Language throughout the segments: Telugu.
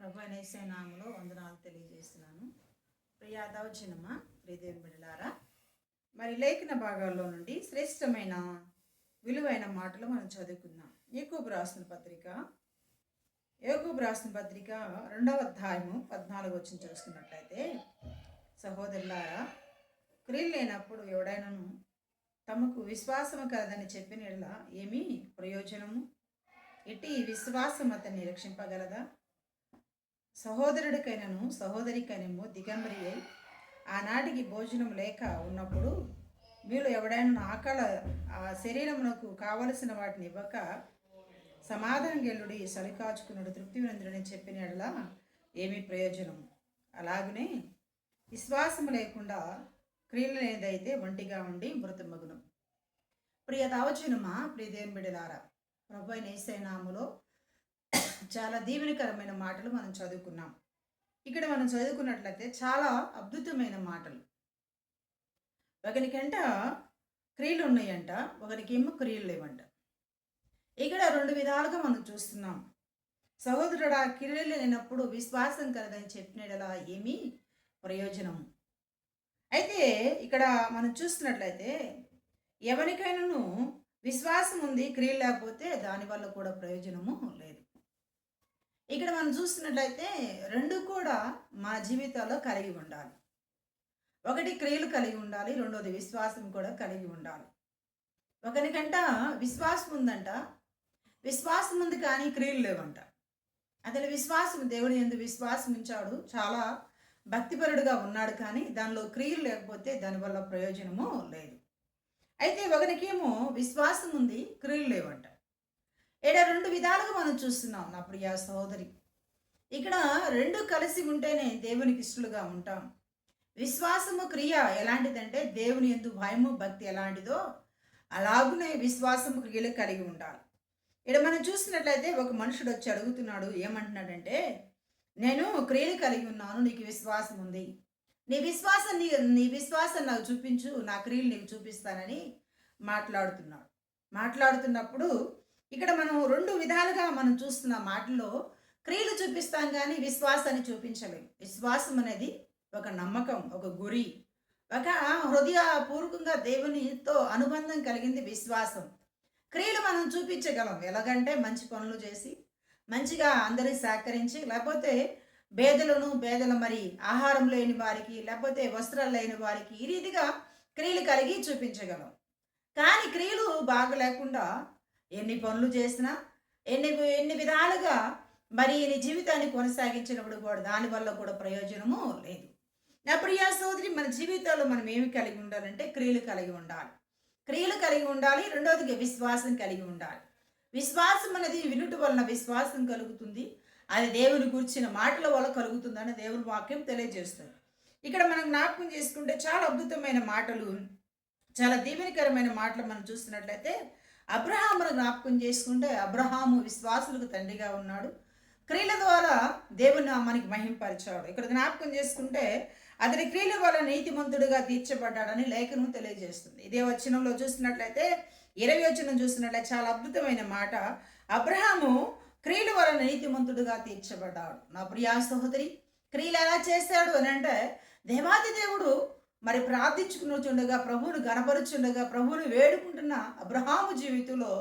ప్రభు యేసు నామములో వందనాలు తెలియజేస్తున్నాను. ప్రియ దౌర్జన్యమా ప్రియదేవుని బిడ్డలారా, మరి లేఖన భాగాల్లో నుండి శ్రేష్టమైన విలువైన మాటలు మనం చదువుకుందాం. యాకోబు రాసిన పత్రిక 2వ అధ్యాయము 14 వచ్చిన చూసుకున్నట్లయితే, సహోదరులారా, క్రియలు లేనప్పుడు ఎవడైనాను తమకు విశ్వాసము కలదని చెప్పిన యెడల ఏమీ ప్రయోజనము? ఇట్టి విశ్వాసం అతన్ని రక్షింపగలదా? సహోదరుడికైనను సహోదరికైనము దిగంబరి అయి ఆనాటికి భోజనం లేక ఉన్నప్పుడు మీరు ఎవడైనా ఆ శరీరమునకు కావలసిన వాటిని ఇవ్వక సమాధానం గెల్లుడి సలికాచుకున్నాడు తృప్తి వినందుడని చెప్పిన యెడల ఏమీ ప్రయోజనం? అలాగనే విశ్వాసము లేకుండా క్రియలు లేనిదైతే ఒంటిగా ఉండి మృతమగును. ప్రియ దావచనమా ప్రియదేవుని బిడ్డలారా, ప్రభువైన యేసు నామములో చాలా దీవెనకరమైన మాటలు మనం చదువుకున్నాం. ఇక్కడ మనం చదువుకున్నట్లయితే చాలా అద్భుతమైన మాటలు. ఒకరికంట క్రియలు ఉన్నాయంట, ఒకరికేమో క్రియలు లేవంట. ఇక్కడ 2 విధాలుగా మనం చూస్తున్నాం. సహోదరుడా, క్రియలు లేనప్పుడు విశ్వాసం కలదని చెప్పినలా ఏమీ ప్రయోజనము? అయితే ఇక్కడ మనం చూస్తున్నట్లయితే ఎవరికైనాను విశ్వాసం ఉంది, క్రియలు లేకపోతే దానివల్ల కూడా ప్రయోజనము లేదు. ఇక్కడ మనం చూస్తున్నట్లయితే 2 కూడా మన జీవితాల్లో కలిగి ఉండాలి. ఒకటి క్రియలు కలిగి ఉండాలి, రెండోది విశ్వాసం కూడా కలిగి ఉండాలి. ఒకరికంట విశ్వాసం ఉందంట, విశ్వాసం ఉంది కానీ క్రియలు లేవంట. అతని విశ్వాసం, దేవుని యందు విశ్వాసం ఉంచాడు, చాలా భక్తిపరుడుగా ఉన్నాడు, కానీ దానిలో క్రియలు లేకపోతే దానివల్ల ప్రయోజనము లేదు. అయితే ఒకరికేమో విశ్వాసం ఉంది, క్రియలు లేవంట. ఇక్కడ 2 విధాలుగా మనం చూస్తున్నాం నా ప్రియ సహోదరి. ఇక్కడ 2 కలిసి ఉంటేనే దేవునికి ఇష్టలుగా ఉంటాం. విశ్వాసము క్రియ ఎలాంటిదంటే దేవుని యందు భయము భక్తి ఎలాంటిదో అలాగునే విశ్వాసము క్రియలు కలిగి ఉండాలి. ఇక్కడ మనం చూసినట్లయితే ఒక మనుషుడు వచ్చి అడుగుతున్నాడు. ఏమంటున్నాడంటే, నేను క్రియలు కలిగి ఉన్నాను, నీకు విశ్వాసం ఉంది, నీ విశ్వాసం నాకు చూపించు, నా క్రియలు నీకు చూపిస్తానని మాట్లాడుతున్నప్పుడు ఇక్కడ మనం 2 విధాలుగా మనం చూస్తున్న మాటల్లో క్రియలు చూపిస్తాం కానీ విశ్వాసాన్ని చూపించలేము. విశ్వాసం అనేది ఒక నమ్మకం, ఒక గురి, ఒక హృదయపూర్వకంగా దేవునితో అనుబంధం కలిగింది విశ్వాసం. క్రియలు మనం చూపించగలం ఎలాగంటే మంచి పనులు చేసి, మంచిగా అందరినీ సహకరించి, లేకపోతే పేదలు మరి ఆహారం లేని వారికి, లేకపోతే వస్త్రాలు లేని వారికి, ఈ రీతిగా క్రియలు కలిగి చూపించగలం. కానీ క్రియలు బాగా లేకుండా ఎన్ని పనులు చేసినా, ఎన్ని విధాలుగా మరి నీ జీవితాన్ని కొనసాగించినప్పుడు కూడా దానివల్ల కూడా ప్రయోజనము లేదు. నా ప్రియ సోదరి, మన జీవితాల్లో మనం ఏమి కలిగి ఉండాలంటే క్రియలు కలిగి ఉండాలి. క్రియలు కలిగి ఉండాలి, రెండవదిగా విశ్వాసం కలిగి ఉండాలి. విశ్వాసం అనేది వినుట వలన విశ్వాసం కలుగుతుంది, అది దేవుని గురించిన మాటల వల్ల కలుగుతుందని దేవుని వాక్యం తెలియజేస్తుంది. ఇక్కడ మనం జ్ఞాపకం చేసుకుంటే చాలా అద్భుతమైన మాటలు, చాలా దీవెనకరమైన మాటలు మనం చూస్తున్నట్లయితే అబ్రహామును జ్ఞాపకం చేసుకుంటే, అబ్రహాము విశ్వాసులకు తండ్రిగా ఉన్నాడు, క్రియల ద్వారా దేవుని నామానికి మహింపరిచాడు. ఇక్కడ జ్ఞాపకం చేసుకుంటే అతని క్రియల వల్ల నీతిమంతుడిగా తీర్చబడ్డాడని లేఖనం తెలియజేస్తుంది. ఇదే వచనంలో చూసినట్లయితే 20వ వచనం చూసినట్లయితే చాలా అద్భుతమైన మాట, అబ్రహాము క్రియల వల్ల నీతిమంతుడిగా తీర్చబడ్డాడు. నా ప్రియా సహోదరి, క్రియలు ఎలా చేశాడు అని అంటే, దేవాది దేవుడు మరి ప్రార్థించుకున్నచుండగా, ప్రభువును గణపరుచుండగా, ప్రభువును వేడుకుంటున్న అబ్రహాము జీవితంలో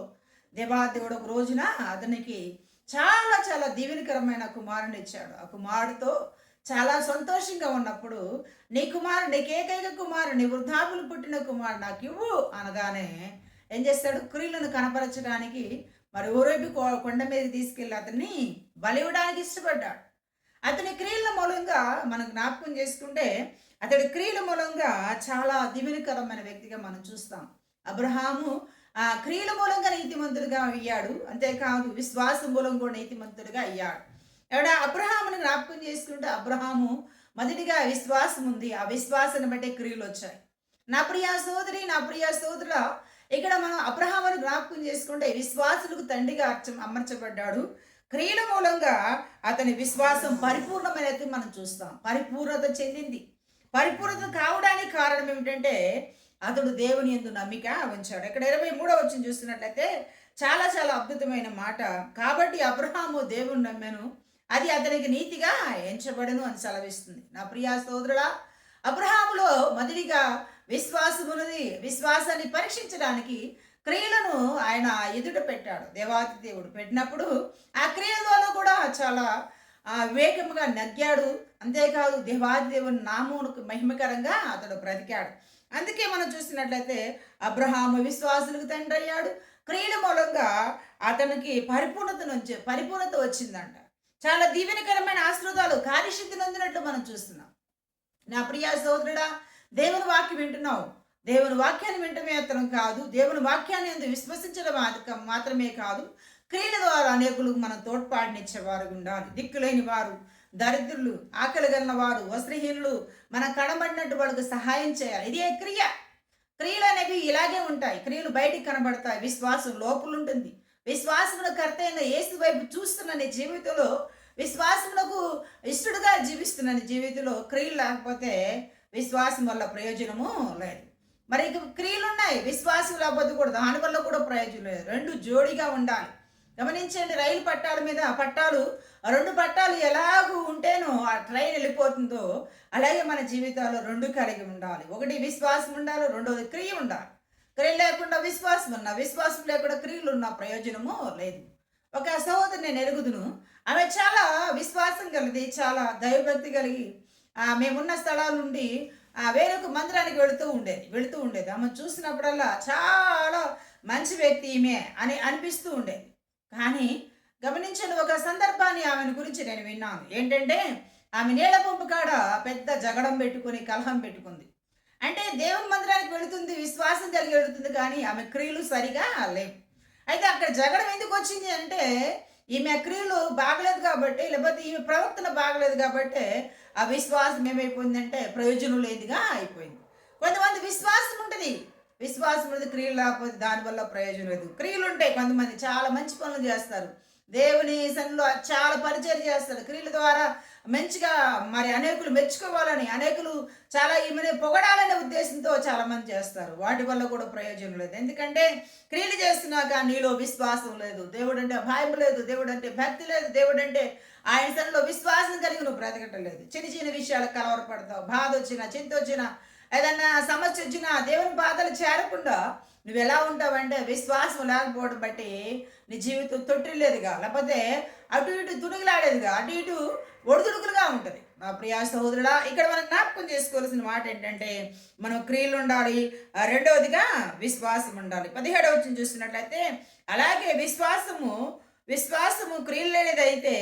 దేవాదేవుడు ఒక రోజున అతనికి చాలా చాలా దీవెనకరమైన కుమారుని ఇచ్చాడు. ఆ కుమారుడితో చాలా సంతోషంగా ఉన్నప్పుడు, నీకు ఏకైక కుమారుడు, నీ వృద్ధాపులు పుట్టిన కుమారుడు నాకు ఇవ్వు అనగానే ఏం చేస్తాడు? క్రియలను కనపరచడానికి మరి ఊరేపి కొండ మీద తీసుకెళ్ళి అతన్ని బలివ్వడానికి ఇష్టపడ్డాడు. అతని క్రియల మూలంగా మనం జ్ఞాపకం చేసుకుంటే, అతడి క్రియల మూలంగా చాలా దీవెనకరమైన వ్యక్తిగా మనం చూస్తాం. అబ్రహాము ఆ క్రియల మూలంగా నీతిమంతుడిగా అయ్యాడు, అంతేకాదు విశ్వాసం మూలంగా కూడా నీతిమంతుడిగా అయ్యాడు. అబ్రహామును జ్ఞాపకం చేసుకుంటే, అబ్రహాము మొదటిగా విశ్వాసం ఉంది, ఆ విశ్వాసాన్ని బట్టే క్రియలు వచ్చాయి. నా ప్రియ సోదరి, నా ప్రియ సోదరుల, ఇక్కడ మనం అబ్రహామును జ్ఞాపకం చేసుకుంటే విశ్వాసులకు తండ్రిగా అమర్చబడ్డాడు. క్రియల మూలంగా అతని విశ్వాసం పరిపూర్ణమైనది మనం చూస్తాం, పరిపూర్ణత చెందింది. పరిపూర్ణత కావడానికి కారణం ఏమిటంటే అతడు దేవుని యందు నమ్మిక ఉంచాడు. ఇక్కడ 23వ వచనం చూస్తున్నట్లయితే చాలా చాలా అద్భుతమైన మాట. కాబట్టి అబ్రహాము దేవుని నమ్మెను, అది అతనికి నీతిగా ఎంచబడును అని సెలవిస్తుంది. నా ప్రియా సోదరుడా, అబ్రహాములో మొదటిగా విశ్వాసమున్నది. విశ్వాసాన్ని పరీక్షించడానికి క్రియలను ఆయన ఎదుట పెట్టాడు. దేవాతి దేవుడు పెట్టినప్పుడు ఆ క్రియల ద్వారా కూడా చాలా వివేకముగా నగ్గాడు. అంతేకాదు దేవాది దేవుని నామమునకు మహిమకరంగా అతడు బ్రతికాడు. అందుకే మనం చూసినట్లయితే అబ్రహాము విశ్వాసులకు తండ్రి అయ్యాడు. క్రియల మూలంగా అతనికి పరిపూర్ణత వచ్చిందంట. చాలా దీవెనకరమైన ఆశీర్వాదాలు కార్యసిద్ధి నొందినట్లు మనం చూస్తున్నాం. నా ప్రియా సోదరుడా, దేవుని వాక్యం వింటున్నావు. దేవుని వాక్యాన్ని వింటమే అతనం కాదు, దేవుని వాక్యాన్ని ఎందుకు విశ్వసించడం మాత్రమే కాదు, క్రియల ద్వారా అనేకులకు మనం తోడ్పాటునిచ్చేవారు ఉండాలి. దిక్కులేని వారు, దరిద్రులు, ఆకలి గన్న వారు, వస్త్రహీనులు మనం కనబడినట్టు వాళ్ళకు సహాయం చేయాలి. ఇదే క్రియలు అనేవి ఇలాగే ఉంటాయి. క్రియలు బయటికి కనబడతాయి, విశ్వాసం లోపల ఉంటుంది. విశ్వాసముల కర్త అయిన యేసు వైపు చూస్తున్న నీ జీవితంలో, విశ్వాసములకు ఇష్టడుగా జీవిస్తున్న నీ జీవితంలో క్రియలు లేకపోతే విశ్వాసం వల్ల ప్రయోజనము లేదు. మరి ఇక క్రియలు ఉన్నాయి, విశ్వాసం లేకపోతే కూడా దానివల్ల కూడా ప్రయోజనం లేదు. రెండు జోడిగా ఉండాలి. గమనించండి, రైలు పట్టాల మీద రెండు పట్టాలు ఎలాగూ ఉంటేనో ఆ ట్రైన్ వెళ్ళిపోతుందో అలాగే మన జీవితాల్లో రెండు కలిగి ఉండాలి. ఒకటి విశ్వాసం ఉండాలి, రెండోది క్రియ ఉండాలి. క్రియ లేకుండా విశ్వాసం లేకుండా క్రియలు ఉన్న ప్రయోజనము లేదు. ఒక సహోదరు నేను ఎరుగుదును, ఆమె చాలా విశ్వాసం కలిగి, చాలా దైవభక్తి కలిగి మేమున్న స్థలాల నుండి వేరొక మందిరానికి వెళుతూ ఉండేది. ఆమె చూసినప్పుడల్లా చాలా మంచి వ్యక్తి ఈమె అని అనిపిస్తూ ఉండేది. కానీ గమనించిన ఒక సందర్భాన్ని ఆమెను గురించి నేను విన్నాను. ఏంటంటే, ఆమె నీళ్ల పంపు కాడ పెద్ద జగడం పెట్టుకుని కలహం పెట్టుకుంది. అంటే దేవుని మందిరానికి వెళుతుంది, విశ్వాసం కలిగి వెళుతుంది, కానీ ఆమె క్రియలు సరిగా లేవు. అయితే అక్కడ జగడం ఎందుకు వచ్చింది అంటే, ఈమె క్రియలు బాగలేదు కాబట్టి, లేకపోతే ఈమె ప్రవర్తన బాగలేదు కాబట్టి ఆ విశ్వాసం ఏమైపోయిందంటే ప్రయోజనం లేదుగా అయిపోయింది. కొంతమంది విశ్వాసం ఉంటుంది, క్రియలు లేకపోతే దానివల్ల ప్రయోజనం లేదు. క్రియలు ఉంటాయి, కొంతమంది చాలా మంచి పనులు చేస్తారు, దేవుని సన్నిధిలో చాలా పరిచయం చేస్తారు. క్రియల ద్వారా మంచిగా మరి అనేకులు మెచ్చుకోవాలని, అనేకులు చాలా ఈమెను పొగడాలనే ఉద్దేశంతో చాలా మంది చేస్తారు. వాటి వల్ల కూడా ప్రయోజనం లేదు. ఎందుకంటే క్రియలు చేస్తున్నాక నీలో విశ్వాసం లేదు, దేవుడు అంటే భయం లేదు, దేవుడు అంటే భక్తి లేదు, దేవుడు అంటే ఆయన సన్నిధిలో విశ్వాసం కలిగి నువ్వు బ్రతకటం లేదు. చిన్న చిన్న విషయాలకు కలవరపడతావు. బాధ వచ్చినా, చింత వచ్చినా, ఏదన్నా సమస్య వచ్చినా దేవుని బాధలు చేరకుండా నువ్వు ఎలా ఉంటావంటే విశ్వాసం లేకపోవడం బట్టి నీ జీవితం తొట్టిల్లేదుగా, లేకపోతే అటు ఇటు తుణుగులాడేదిగా, అటు ఇటు ఒడిదుడుకులుగా ఉంటుంది. నా ప్రియా సహోదరుడా, ఇక్కడ మనం జ్ఞాపకం చేసుకోవాల్సిన మాట ఏంటంటే, మనం క్రియలు ఉండాలి, రెండవదిగా విశ్వాసం ఉండాలి. 17వ వచనం చూస్తున్నట్లయితే, అలాగే విశ్వాసము క్రియలు లేనిదైతే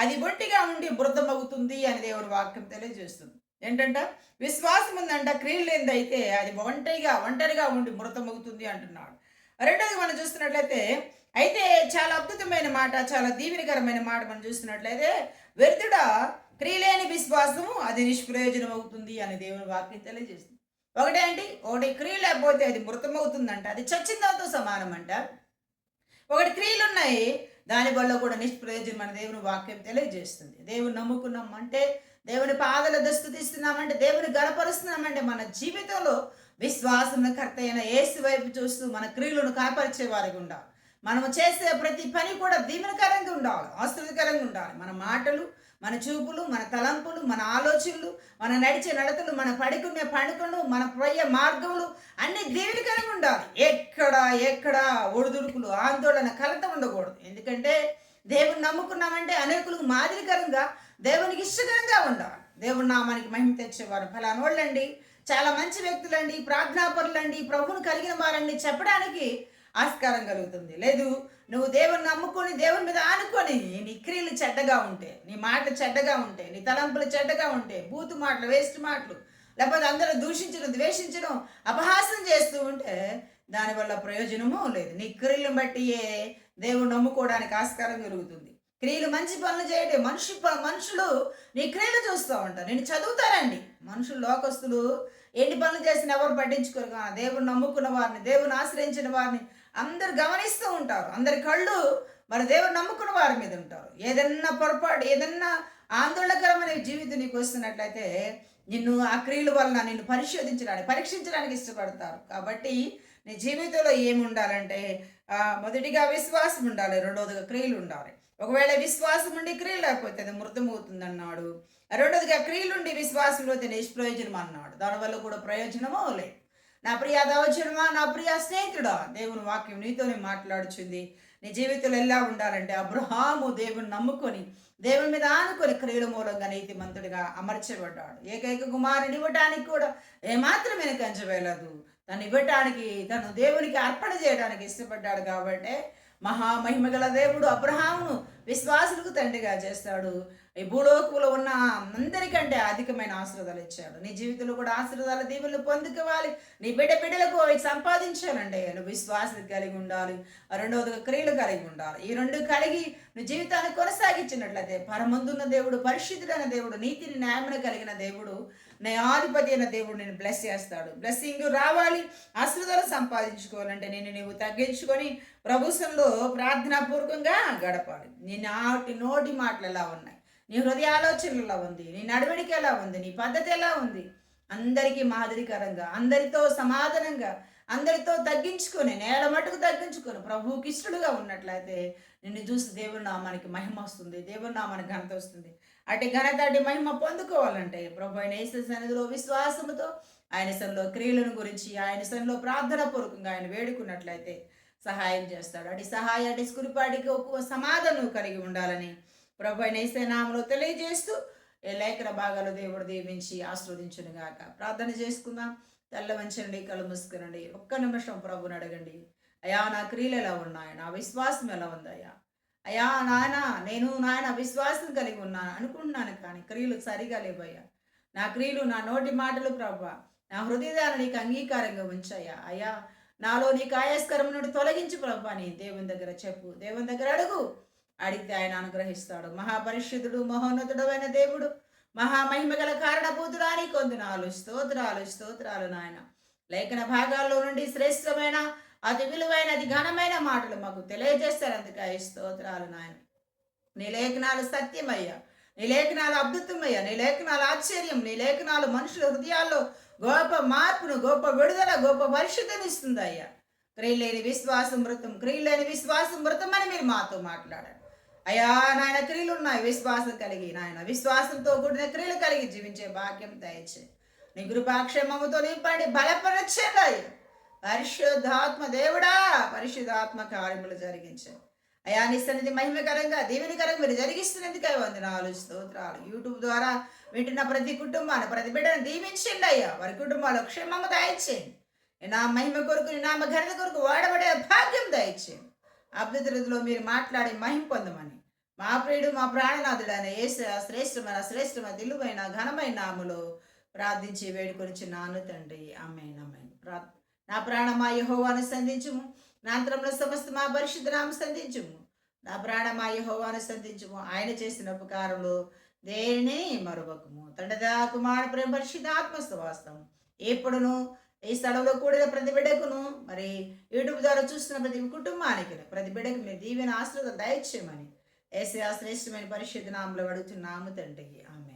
అది ఒంటిగా ఉండి మృతమవుతుంది అని దేవుని వాక్యం తెలియజేస్తుంది. ఏంటంట, విశ్వాసం ఉందంట, క్రియలు లేనిదైతే అది ఒంటరిగా ఉండి మృతమవుతుంది అంటున్నాడు. రెండోది మనం చూస్తున్నట్లయితే, అయితే చాలా అద్భుతమైన మాట, చాలా దీవెనకరమైన మాట మనం చూస్తున్నట్లయితే, వ్యర్థుడా క్రియలేని విశ్వాసము అది నిష్ప్రయోజనం అవుతుంది అని దేవుని వాక్యం తెలియజేస్తుంది. ఒకటి క్రియ లేకపోతే అది మృతమవుతుందంట, అది చచ్చిందాతో సమానం అంట. ఒకటి క్రియలు ఉన్నాయి, దానివల్ల కూడా నిష్ప్రయోజనం అని దేవుని వాక్యం తెలియజేస్తుంది. దేవుని నమ్ముకున్నామంటే, దేవుని పాదల స్తుతిస్తున్నామంటే, దేవుని గణపరుస్తున్నామంటే మన జీవితంలో విశ్వాసం కర్త అయిన యేసు వైపు చూస్తూ మన క్రియలను కాపార్చే వారికి ఉండాలి. మనము చేసే ప్రతి పని కూడా దీవెనకరంగా ఉండాలి, ఆశీర్వాదకరంగా ఉండాలి. మన మాటలు, మన చూపులు, మన తలంపులు, మన ఆలోచనలు, మన నడిచే నడతలు, మన పడుకునే పండుకలు, మన పోయే మార్గములు అన్ని దీవెనకరంగా ఉండాలి. ఎక్కడ ఒడిదుడుకులు, ఆందోళన, కలత ఉండకూడదు. ఎందుకంటే దేవుని నమ్ముకున్నామంటే అనేకులకు మాదిరికరంగా, దేవునికి ఇష్టకరంగా ఉండాలి. దేవుని నామానికి మహిమ తెచ్చేవారు ఫలానోళ్ళండి, చాలా మంచి వ్యక్తులండి, ప్రార్థనాపరులండి, ప్రభువును కలిగిన వారండి చెప్పడానికి ఆస్కారం కలుగుతుంది. లేదు, నువ్వు దేవుని నమ్ముకొని దేవుని మీద ఆనుకొని నీ క్రియలు చెడ్డగా ఉంటే, నీ మాటలు చెడ్డగా ఉంటే, నీ తలంపులు చెడ్డగా ఉంటే, బూతు మాటలు, వేస్ట్ మాటలు, లేకపోతే అందరూ దూషించడం, ద్వేషించడం, అపహాసం చేస్తూ ఉంటే దానివల్ల ప్రయోజనము లేదు. నీ క్రియలను బట్టియే దేవుడు నమ్ముకోవడానికి ఆస్కారం కలుగుతుంది. క్రియలు మంచి పనులు చేయడం, మనుషులు నీ క్రియలు చూస్తూ ఉంటారు, నేను చదువుతారండి. మనుషులు, లోకస్తులు ఎన్ని పనులు చేసినా ఎవరు పట్టించుకోరు. కానీ దేవుడు నమ్ముకున్న వారిని, దేవుని ఆశ్రయించిన వారిని అందరు గమనిస్తూ ఉంటారు. అందరి కళ్ళు మరి దేవుడు నమ్ముకున్న వారి మీద ఉంటారు. ఏదన్నా పొరపాటు, ఏదన్నా ఆందోళనకరమైన జీవితం నీకు వస్తున్నట్లయితే నిన్ను ఆ క్రియల వలన నిన్ను పరీక్షించడానికి ఇష్టపడతారు. కాబట్టి నీ జీవితంలో ఏమి ఉండాలంటే, మొదటిగా విశ్వాసం ఉండాలి, రెండవదిగా క్రియలు ఉండాలి. ఒకవేళ విశ్వాసం ఉండి క్రియలు లేకపోతే అది మృతమవుతుందన్నాడు. రెండోదిగా క్రియలుండి విశ్వాసంలో నిష్ప్రయోజనం అన్నాడు. దానివల్ల కూడా ప్రయోజనమో లేదు. నా ప్రియ దైవజనమా, నా ప్రియ స్నేహితుడా, దేవుని వాక్యం నీతోనే మాట్లాడుచుంది. నీ జీవితంలో ఎలా ఉండాలంటే అబ్రహాము దేవుని నమ్ముకొని దేవుని మీద ఆనుకొని క్రియల మూలంగా నీతిమంతుడిగా అమర్చబడ్డాడు. ఏకైక కుమారుని ఇవ్వటానికి కూడా ఏమాత్రం వెనుకంజ వేయలేదు. తను ఇవ్వటానికి, తను దేవునికి అర్పణ చేయడానికి ఇష్టపడ్డాడు. కాబట్టి మహామహిమగల దేవుడు అబ్రహామును విశ్వాసులకు తండ్రిగా చేస్తాడు. ఈ భూలోకంలో ఉన్న అందరికంటే అధికమైన ఆశీర్వాదాలు ఇచ్చాడు. నీ జీవితంలో కూడా ఆశీర్వాదాల దీవెనలు పొందుకోవాలి. నీ బిడ్డలకు అవి సంపాదించాలంటే నువ్వు విశ్వాసం కలిగి ఉండాలి. రెండవదిగా క్రియలు కలిగి ఉండాలి. ఈ రెండు కలిగి నువ్వు జీవితాన్ని కొనసాగించినట్లయితే పరమందున్న దేవుడు, పరిశుద్ధుడైన దేవుడు, నీతిని న్యాయమును కలిగిన దేవుడు, న్యాయాధిపతి అయిన దేవుడు నేను బ్లెస్ చేస్తాడు. బ్లెస్సింగ్ రావాలి, ఆశీర్వాదాలు సంపాదించుకోవాలంటే నేను నీవు తగ్గించుకొని ప్రభుత్వంలో ప్రార్థనాపూర్వకంగా గడపాలి. నీ నోటి మాటలు ఎలా ఉన్నాయి, నీ హృదయ ఆలోచనలు ఎలా ఉంది, నీ నడవడిక ఎలా ఉంది, నీ పద్ధతి ఎలా ఉంది, అందరికీ మాదిరికరంగా, అందరితో సమాధానంగా, అందరితో తగ్గించుకొని, నేల మటుకు తగ్గించుకొని ప్రభువుకి ఇష్టడుగా ఉన్నట్లయితే నిన్ను చూసి దేవుని నామానికి మహిమ వస్తుంది, దేవుని నామానికి ఘనత వస్తుంది. అటు ఘనత, అటు మహిమ పొందుకోవాలంటే ప్రభు అయిన యేసు సన్నిధిలో విశ్వాసముతో ఆయన సన్నిలో క్రియలను గురించి, ఆయన సన్నిలో ప్రార్థన పూర్వకంగా ఆయన వేడుకున్నట్లయితే సహాయం చేస్తాడు. అటు సహాయం, అటు స్కురిపాటికి ఒక సమాధానం కలిగి ఉండాలని ప్రభు అయిన యేసు నామములో తెలియజేస్తూ ఈ లేఖన భాగాలు దేవుడు దీవించి ఆశీర్వదించును గాక. ప్రార్థన చేసుకుందాం. తెల్ల వంచండి, కళ్ళు మూసుకునండి. ఒక్క నిమిషం ప్రభుని అడగండి. అయ్యా, నా క్రియలు ఎలా ఉన్నాయి, నా విశ్వాసం ఎలా ఉందయ్యా? అయ్యా నాయన విశ్వాసం కలిగి ఉన్నాను అనుకుంటున్నాను, కానీ క్రియలు సరిగా లేవయ్యా. నా క్రియలు, నా నోటి మాటలు ప్రభా, నా హృదయాన్ని నీకు అంగీకారంగా ఉంచాయా. అయ్యా, నాలో నీకు ఆయాస్కరం నుండి తొలగించి ప్రభా అని దేవుని దగ్గర చెప్పు, దేవుని దగ్గర అడుగు. అడిగితే ఆయన అనుగ్రహిస్తాడు. మహాపరిశుద్ధుడు, మహోన్నతుడు అయిన దేవుడు, మహామహిమగల కారణభూతుడా నీ కొందనాలు, స్తోత్రాలు నాయన. లేఖన భాగాల్లో నుండి శ్రేష్టమైన, అతి విలువైన, అతి ఘనమైన మాటలు మాకు తెలియజేస్తారందుకే స్తోత్రాలు నాయన. నీ లేఖనాలు సత్యమయ్యా, నీ లేఖనాలు అద్భుతమయ్యా, నీ లేఖనాలు ఆశ్చర్యం, నీ లేఖనాలు మనుషుల హృదయాల్లో గొప్ప మార్పును, గొప్ప విడుదల, గొప్ప పరిశుద్ధనిస్తుంది అయ్యా. క్రియలేని విశ్వాసం మృతం, క్రియలేని విశ్వాసం మృతం అని మీరు మాతో మాట్లాడారు అయ్యా. నాయన క్రియలు ఉన్నాయి, విశ్వాసం కలిగి నాయన విశ్వాసంతో కూడిన క్రియలు కలిగి జీవించే భాగ్యం దయచే. నీ కృపాక్షేమముతో నింపండి, బలపరచండి అయ్యా. పరిశుద్ధాత్మ దేవుడా, పరిశుద్ధాత్మ కార్యములు జరిగించండి అయ్యా. నీ సన్నిధి మహిమకరంగా, దీవెనకరంగా మీరు జరిగిస్తున్నందుకే వందనాలు, స్తోత్రాలు. యూట్యూబ్ ద్వారా వింటున్న ప్రతి కుటుంబాన్ని, ప్రతి బిడ్డను దీవించండి అయ్యా. వారి కుటుంబాలు క్షేమము దయచేయండి. నా మహిమ కొరకు, నీ నామ ఘనత కొరకు వాడబడే భాగ్యం దయచేయండి. అద్భుత రీతిలో మీరు మాట్లాడి మహిమ పొందమని మా ప్రియుడు, మా ప్రాణనాథుడైన యేసు శ్రేష్టమైన దిలువైన ఘనమైన నామములో ప్రార్థించి వేడుకొనిచున్నాను తండ్రి. ఆమేన్, ఆమేన్. నా ప్రాణమా యెహోవాను సంధించుము, నా అంతరంలో సమస్త మా పరిశుద్ధ నామ సంధించుము. నా ప్రాణమా యెహోవాను సంధించుము, ఆయన చేసిన ఉపకారములు దేనిని మరువకుము. తండ్రి కుమార ప్రేమ పరిశుద్ధాత్మ సహవాసం ఎప్పుడును ఈ స్థలంలో కూడిన ప్రతి బిడ్డకును, మరి యూట్యూబ్ ద్వారా చూస్తున్న ప్రతి కుటుంబానికి, ప్రతి బిడ్డకు మీరు దీవెన ఆశీర్వాదాలు దయచేయమని యేసయ్య శ్రేష్టమైన పరిశుద్ధ నామములో అడుగుతున్నాము తండ్రి. ఆమేన్.